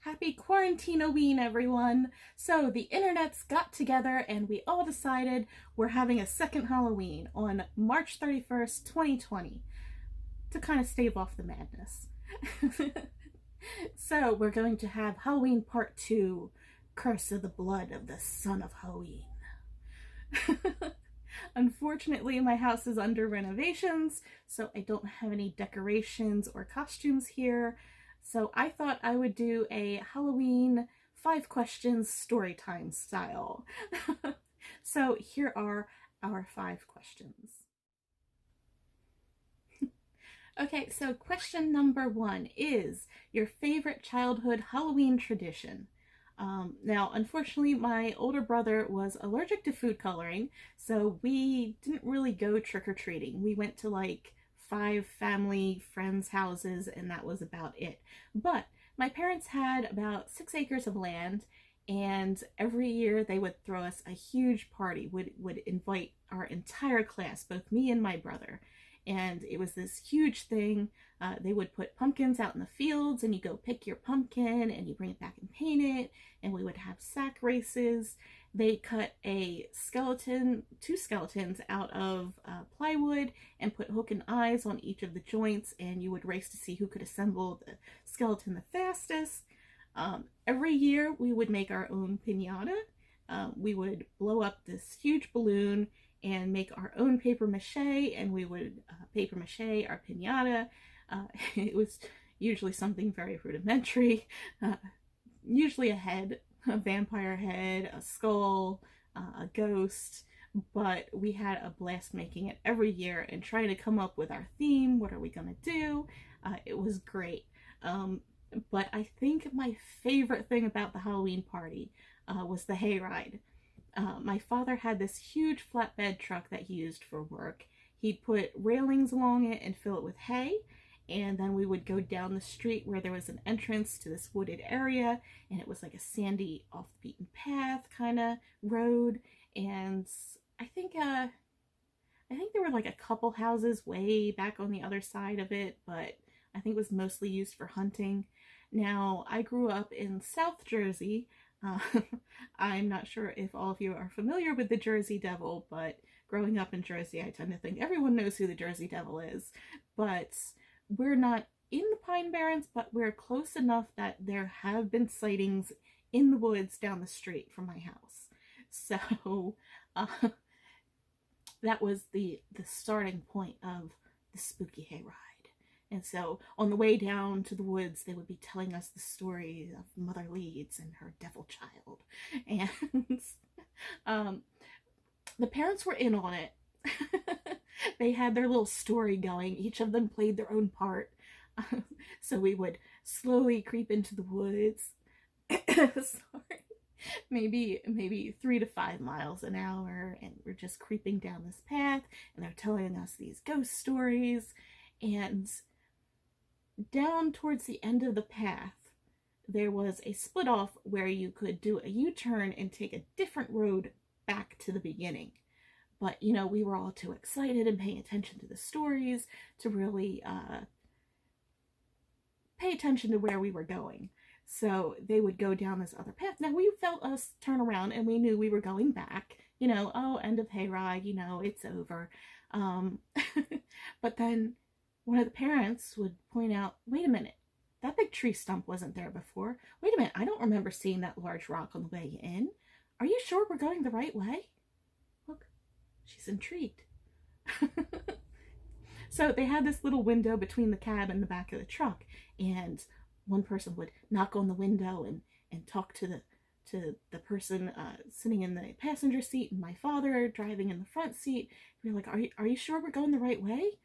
Happy Quarentineoween, everyone! So the internets got together and we all decided we're having a second Halloween on March 31st, 2020 to kind of stave off the madness. So we're going to have Halloween Part 2, Curse of the Blood of the Son of Halloween. Unfortunately, my house is under renovations, so I don't have any decorations or costumes here. So I thought I would do a Halloween 5 questions story time style. So here are our 5 questions. Okay, so question number 1 is your favorite childhood Halloween tradition. Now, unfortunately, my older brother was allergic to food coloring, so we didn't really go trick-or-treating. We went to like 5 family friends' houses, and that was about it. But my parents had about 6 acres of land, and every year they would throw us a huge party, would invite our entire class, both me and my brother. And it was this huge thing. They would put pumpkins out in the fields, and you go pick your pumpkin and you bring it back and paint it, and we would have sack races. They cut a skeleton, 2 skeletons out of plywood and put hook and eyes on each of the joints, and you would race to see who could assemble the skeleton the fastest. Every year we would make our own piñata. We would blow up this huge balloon and make our own paper mache, and we would paper mache our piñata. It was usually something very rudimentary, usually a head, a vampire head, a skull, a ghost, but we had a blast making it every year and trying to come up with our theme. What are we gonna do? It was great. But I think my favorite thing about the Halloween party was the hayride. My father had this huge flatbed truck that he used for work. He'd put railings along it and fill it with hay, and then we would go down the street where there was an entrance to this wooded area, and it was like a sandy, off the beaten path kind of road. And I think there were like a couple houses way back on the other side of it, but I think it was mostly used for hunting. Now, I grew up in South Jersey. I'm not sure if all of you are familiar with the Jersey Devil, but growing up in Jersey, I tend to think everyone knows who the Jersey Devil is. But we're not in the Pine Barrens, but we're close enough that there have been sightings in the woods down the street from my house. So that was the starting point of the spooky hayride. And so on the way down to the woods, they would be telling us the story of Mother Leeds and her devil child. And the parents were in on it. They had their little story going. Each of them played their own part. So we would slowly creep into the woods. Sorry. Maybe 3 to 5 miles an hour. And we're just creeping down this path. And they're telling us these ghost stories. And down towards the end of the path, there was a split off where you could do a U-turn and take a different road back to the beginning. But, you know, we were all too excited and paying attention to the stories to really pay attention to where we were going. So they would go down this other path. Now, we felt us turn around and we knew we were going back. You know, oh, end of hayride, you know, it's over. But then one of the parents would point out, wait a minute, that big tree stump wasn't there before. Wait a minute, I don't remember seeing that large rock on the way in. Are you sure we're going the right way? Look, she's intrigued. So they had this little window between the cab and the back of the truck, and one person would knock on the window and talk to the person sitting in the passenger seat, and my father driving in the front seat. We're like, are you sure we're going the right way?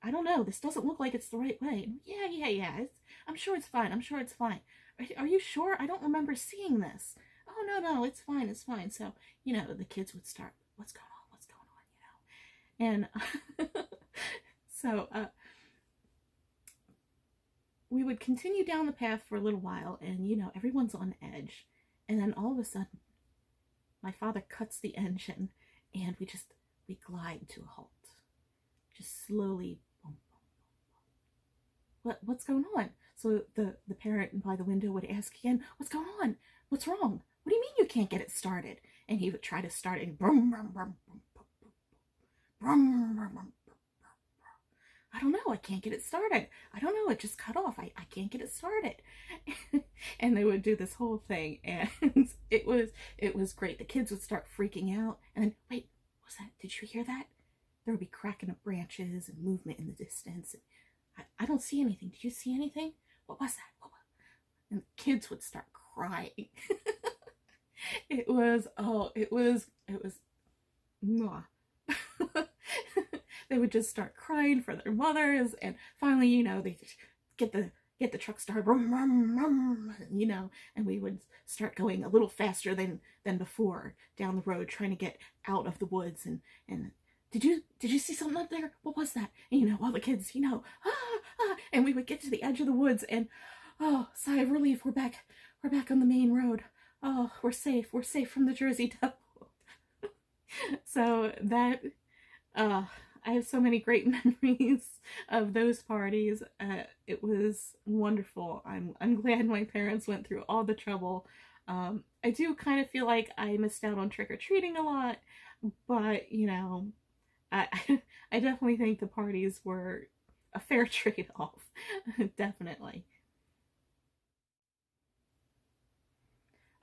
I don't know. This doesn't look like it's the right way. Yeah. I'm sure it's fine. Are you sure? I don't remember seeing this. Oh, no, it's fine. So, you know, the kids would start, what's going on, you know? And so we would continue down the path for a little while, and, you know, everyone's on edge. And then all of a sudden, my father cuts the engine, and we glide to a halt. Just slowly, boom, boom, boom, boom. what's going on? So the parent by the window would ask again, what's going on? What's wrong? What do you mean you can't get it started? And he would try to start it. Brum, brum, brum, brum, brum, brum, brum. I don't know. I can't get it started. I don't know. It just cut off. I can't get it started. And they would do this whole thing, and it was great. The kids would start freaking out, and then wait, what's that? Did you hear that? There would be cracking of branches and movement in the distance. And I don't see anything. Did you see anything? What was that? What was... And the kids would start crying. It was mwah. They would just start crying for their mothers, and finally, they get the truck started, and we would start going a little faster than before down the road, trying to get out of the woods. And did you see something up there? What was that? And, all the kids, and we would get to the edge of the woods, and oh, sigh of relief, we're back on the main road. Oh, we're safe from the Jersey Devil. So that, I have so many great memories of those parties. It was wonderful. I'm glad my parents went through all the trouble. I do kind of feel like I missed out on trick-or-treating a lot, but, I definitely think the parties were a fair trade-off. Definitely.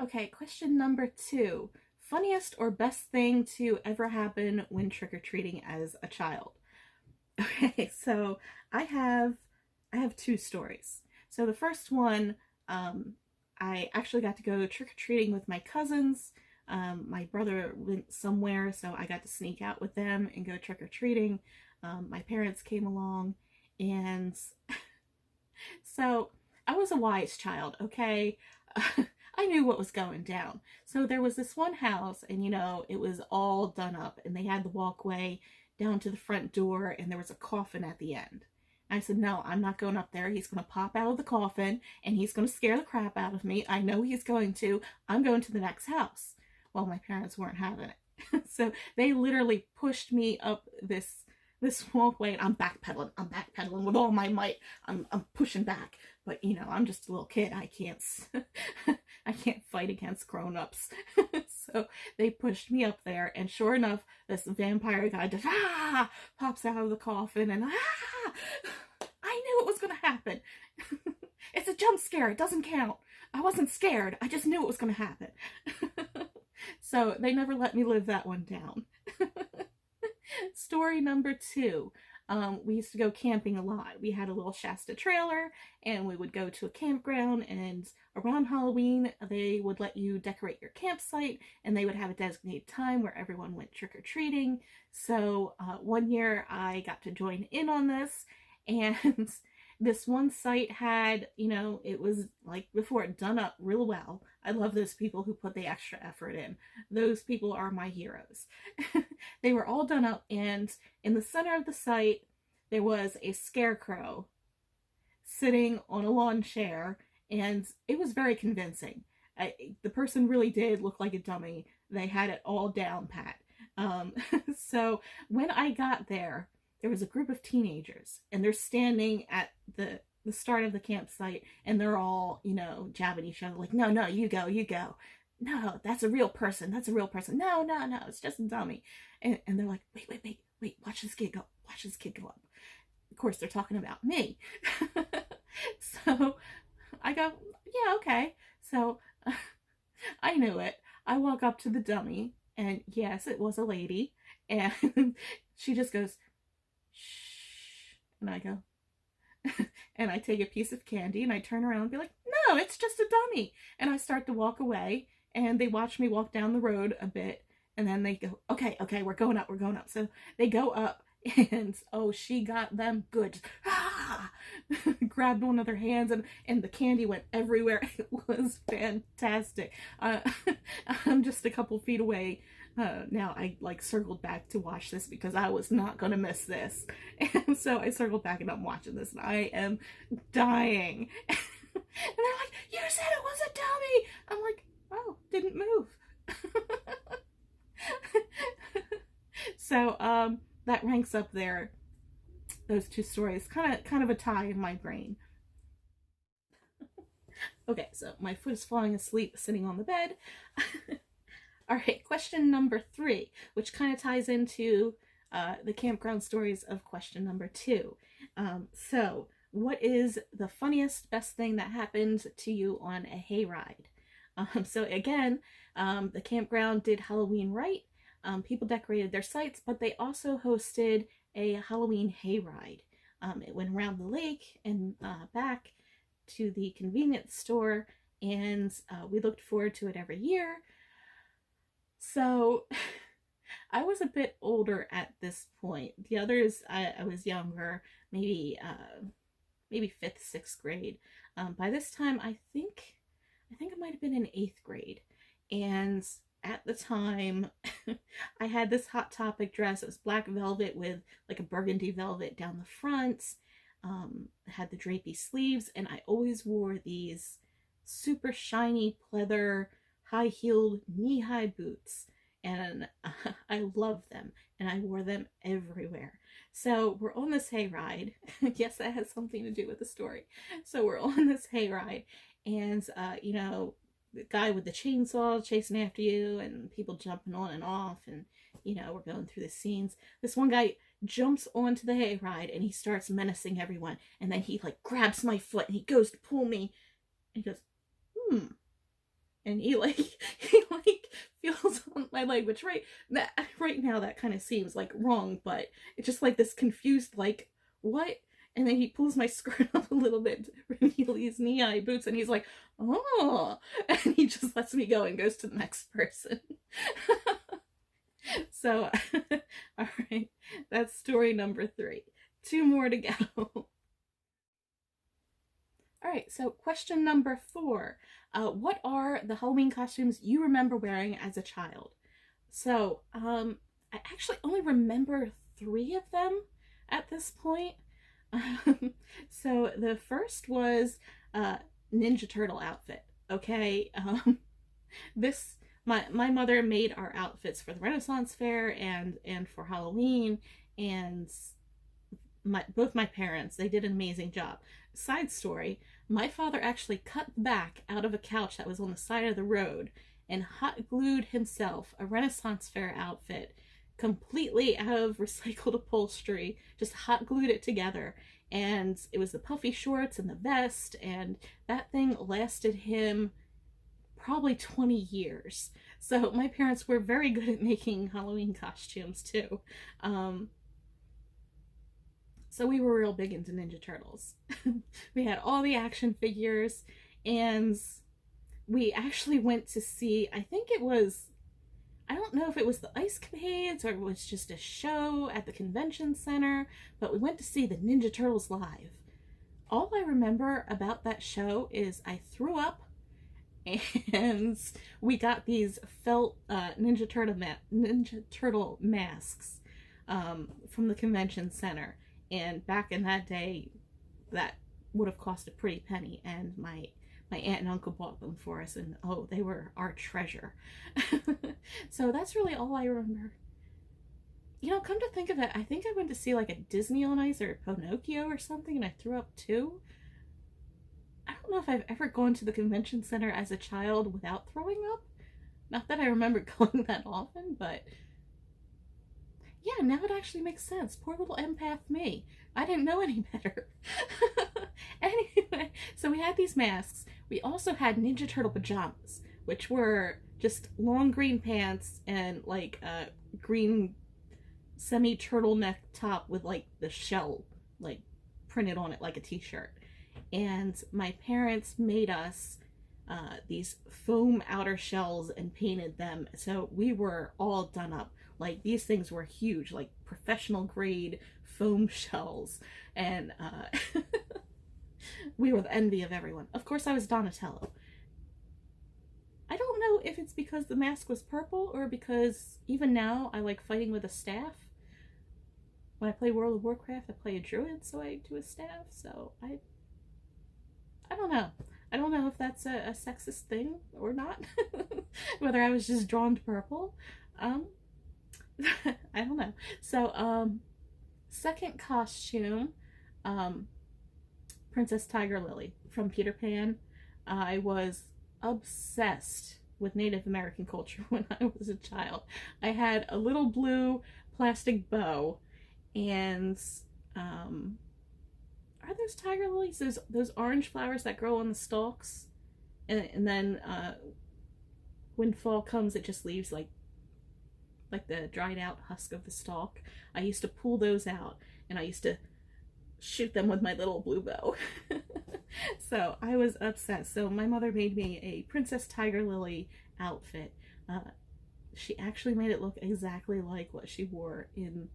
Okay, question number 2. Funniest or best thing to ever happen when trick-or-treating as a child? Okay, so I have 2 stories. So the first one, I actually got to go trick-or-treating with my cousins. My brother went somewhere, so I got to sneak out with them and go trick-or-treating. My parents came along, and so I was a wise child, okay? I knew what was going down. So there was this one house, and it was all done up, and they had the walkway down to the front door, and there was a coffin at the end. And I said, no, I'm not going up there. He's going to pop out of the coffin, and he's going to scare the crap out of me. I know he's going to. I'm going to the next house. Well, my parents weren't having it. So they literally pushed me up this walkway, and I'm backpedaling with all my might. I'm pushing back, but I'm just a little kid. I can't fight against grown-ups. So they pushed me up there, and sure enough, this vampire guy just pops out of the coffin, and I knew it was gonna happen. It's a jump scare. It doesn't count. I wasn't scared. I just knew it was gonna happen. So they never let me live that one down. Story number 2. We used to go camping a lot. We had a little Shasta trailer, and we would go to a campground, and around Halloween, they would let you decorate your campsite, and they would have a designated time where everyone went trick-or-treating. So one year I got to join in on this, and this one site had, it was like before done up real well. I love those people who put the extra effort in. Those people are my heroes. They were all done up, and in the center of the site, there was a scarecrow sitting on a lawn chair, and it was very convincing. The person really did look like a dummy. They had it all down pat. So when I got there was a group of teenagers, and they're standing at the start of the campsite, and they're all, jabbing each other like, no, you go. No, that's a real person. No, it's just a dummy. And they're like, wait, watch this kid go up. Of course, they're talking about me. So I go, yeah, okay. So I knew it. I walk up to the dummy, and yes, it was a lady, and she just goes, shh, and I go, and I take a piece of candy, and I turn around and be like, no, it's just a dummy. And I start to walk away, and they watch me walk down the road a bit, and then they go, okay, we're going up. So they go up, and oh, she got them good. Grabbed one of their hands, and the candy went everywhere. It was fantastic. I'm just a couple feet away. Now I circled back to watch this because I was not gonna miss this. And so I circled back, and I'm watching this, and I am dying. And they're like, you said it was a dummy. I'm like, oh, didn't move. So that ranks up there. those two stories, kind of a tie in my brain. Okay, so my foot is falling asleep sitting on the bed. All right, question number 3, which kind of ties into the campground stories of question number 2. So, what is the funniest, best thing that happened to you on a hayride? So again, the campground did Halloween right. People decorated their sites, but they also hosted a Halloween hayride. It went around the lake and back to the convenience store, and we looked forward to it every year. So I was a bit older at this point. The others, I was younger, maybe 5th, 6th grade. By this time, I think I might have been in 8th grade. And at the time, I had this Hot Topic dress. It was black velvet with like a burgundy velvet down the front. It had the drapey sleeves, and I always wore these super shiny pleather, high-heeled, knee-high boots. And I loved them, and I wore them everywhere. So we're on this hayride. Yes, that has something to do with the story. So we're on this hayride, and you know, the guy with the chainsaw chasing after you, and people jumping on and off, and you know, we're going through the scenes. This one guy jumps onto the hayride, and he starts menacing everyone, and then he like grabs my foot, and he goes to pull me, and he goes, and he feels on my leg, which right now that kind of seems like wrong, but it's just like this confused like, what? And then he pulls my skirt up a little bit to reveal these knee-high boots, and he's like, oh, and he just lets me go and goes to the next person. So all right, that's story number 3. 2 more to go. All right, so question number 4. What are the Halloween costumes you remember wearing as a child? So, I actually only remember 3 of them at this point. So the first was Ninja Turtle outfit. Okay, my mother made our outfits for the Renaissance Fair and for Halloween, and both my parents, they did an amazing job. Side story, my father actually cut the back out of a couch that was on the side of the road and hot glued himself a Renaissance Fair outfit completely out of recycled upholstery, just hot glued it together. And it was the puffy shorts and the vest, and that thing lasted him probably 20 years. So my parents were very good at making Halloween costumes too. So we were real big into Ninja Turtles. We had all the action figures, and we actually went to see, I don't know if it was the Ice Capades or it was just a show at the convention center, but we went to see the Ninja Turtles live. All I remember about that show is I threw up, and we got these felt Ninja Turtle masks from the convention center. And back in that day, that would have cost a pretty penny, and my aunt and uncle bought them for us, and oh, they were our treasure. So that's really all I remember. You know, come to think of it, I think I went to see like a Disney on Ice or Pinocchio or something, and I threw up too. I don't know if I've ever gone to the convention center as a child without throwing up. Not that I remember going that often, but yeah, now it actually makes sense. Poor little empath me. I didn't know any better. Anyway, so we had these masks. We also had Ninja Turtle pajamas, which were just long green pants and like a green semi-turtleneck top with like the shell like printed on it like a t-shirt. And my parents made us these foam outer shells and painted them, so we were all done up. Like, these things were huge, like professional grade foam shells, and we were the envy of everyone. Of course, I was Donatello. I don't know if it's because the mask was purple or because even now I like fighting with a staff. When I play World of Warcraft, I play a druid, so I do a staff, so I don't know. I don't know if that's a sexist thing or not. Whether I was just drawn to purple. I don't know. So Second costume, um, Princess Tiger Lily from Peter Pan. I was obsessed with Native American culture when I was a child. I had a little blue plastic bow, and um, are those tiger lilies? Those orange flowers that grow on the stalks, and then when fall comes, it just leaves like the dried out husk of the stalk. I used to pull those out, and I used to shoot them with my little blue bow. So I was obsessed. So my mother made me a Princess Tiger Lily outfit. She actually made it look exactly like what she wore in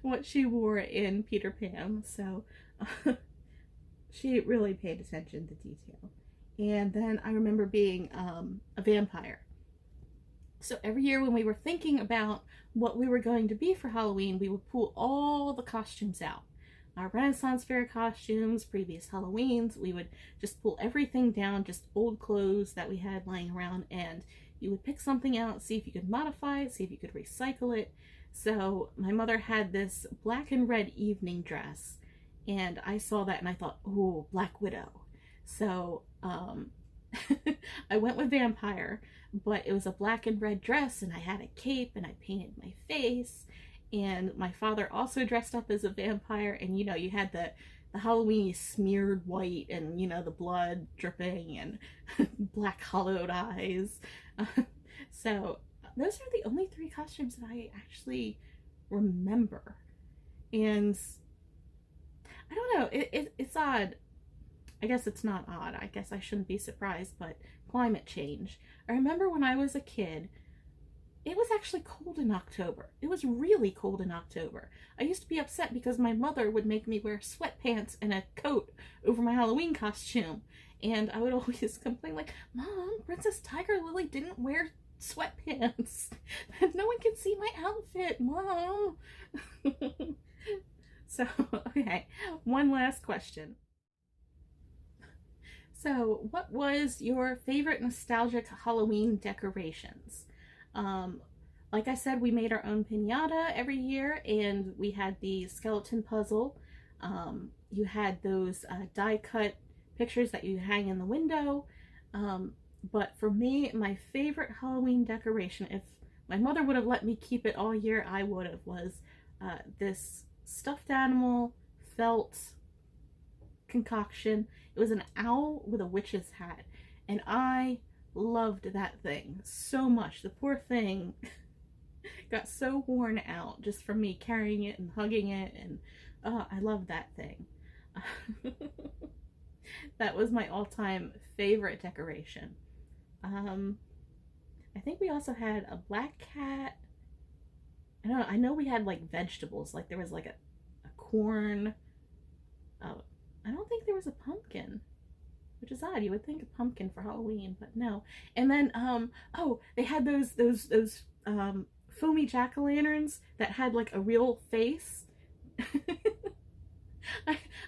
what she wore in Peter Pan. So she really paid attention to detail. And then I remember being a vampire. So every year when we were thinking about what we were going to be for Halloween, we would pull all the costumes out. Our Renaissance Fair costumes, previous Halloweens, we would just pull everything down, just old clothes that we had lying around, and you would pick something out, see if you could modify it, see if you could recycle it. So my mother had this black and red evening dress, and I saw that and I thought, oh, Black Widow. So I went with vampire, but it was a black and red dress, and I had a cape, and I painted my face, and my father also dressed up as a vampire, and you had the Halloween smeared white, and the blood dripping, and black hollowed eyes. So those are the only three costumes that I actually remember. And I don't know, it's odd. I guess it's not odd. I guess I shouldn't be surprised, but climate change. I remember when I was a kid, it was actually cold in October. It was really cold in October. I used to be upset because my mother would make me wear sweatpants and a coat over my Halloween costume. And I would always complain like, Mom, Princess Tiger Lily didn't wear sweatpants. No one can see my outfit, Mom. So, okay, one last question. So, what was your favorite nostalgic Halloween decorations? Like I said, we made our own piñata every year, and we had the skeleton puzzle. You had those die-cut pictures that you hang in the window. But for me, my favorite Halloween decoration, if my mother would have let me keep it all year, I would have, was this stuffed animal felt concoction. It was an owl with a witch's hat, and I loved that thing so much. The poor thing got so worn out just from me carrying it and hugging it, and I loved that thing. That was my all-time favorite decoration. I think we also had a black cat. I know we had like vegetables, like there was like a corn. I don't think there was a pumpkin, which is odd. You would think a pumpkin for Halloween, but no. And then oh, they had those foamy jack-o'-lanterns that had like a real face.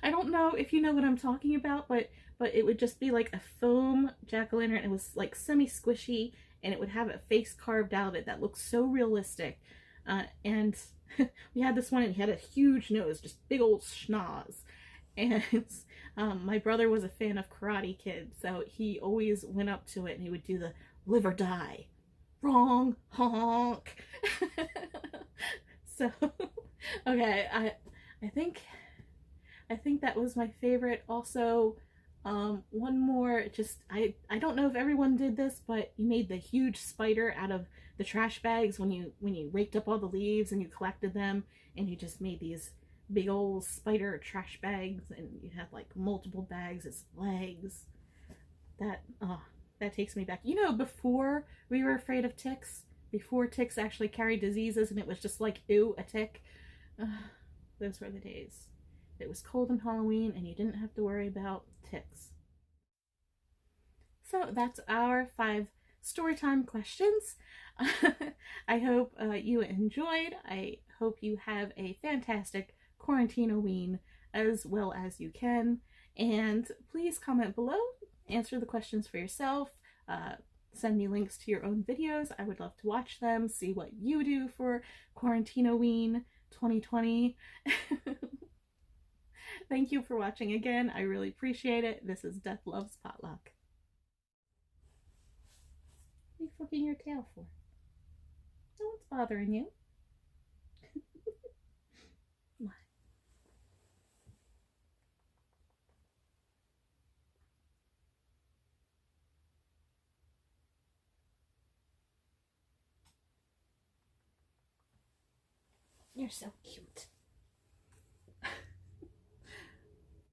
I don't know if you know what I'm talking about, but it would just be like a foam jack-o'-lantern. It was like semi-squishy, and it would have a face carved out of it that looked so realistic. And we had this one, and he had a huge nose, just big old schnoz. And my brother was a fan of Karate Kid, so he always went up to it and he would do the live or die. Wrong, honk. So, okay, I think that was my favorite. Also, one more, just I don't know if everyone did this, but you made the huge spider out of the trash bags when you raked up all the leaves and you collected them, and you just made these big old spider trash bags, and you had like multiple bags as legs. That takes me back. Before we were afraid of ticks, before ticks actually carried diseases, and it was just like, ew, a tick. Those were the days. It was cold on Halloween, and you didn't have to worry about ticks. So that's our 5 storytime questions. I hope you enjoyed. I hope you have a fantastic Quarentineoween as well as you can. And please comment below, answer the questions for yourself, send me links to your own videos. I would love to watch them, see what you do for Quarentineoween 2020. Thank you for watching again. I really appreciate it. This is Death Loves Potluck. What are you flicking your tail for? No one's bothering you. What? You're so cute.